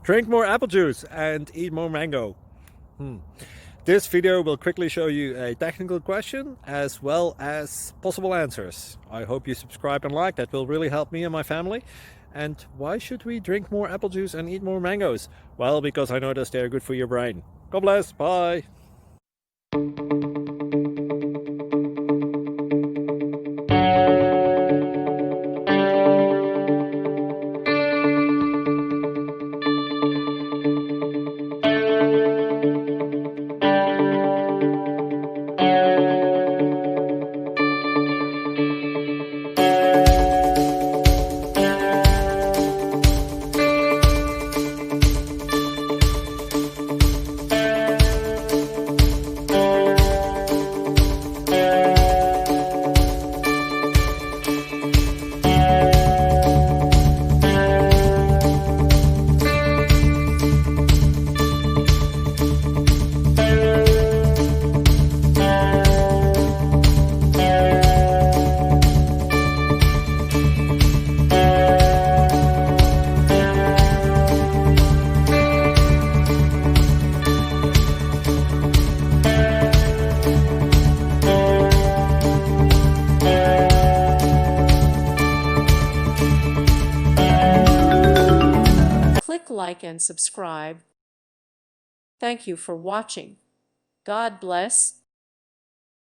Drink more apple juice and eat more mango. This video will quickly show you a technical question as well as possible answers. I hope you subscribe and like, that will really help me and my family. And why should we drink more apple juice and eat more mangoes? Well, because I noticed they're good for your brain. God bless, bye! Click like and subscribe. Thank you for watching. God bless.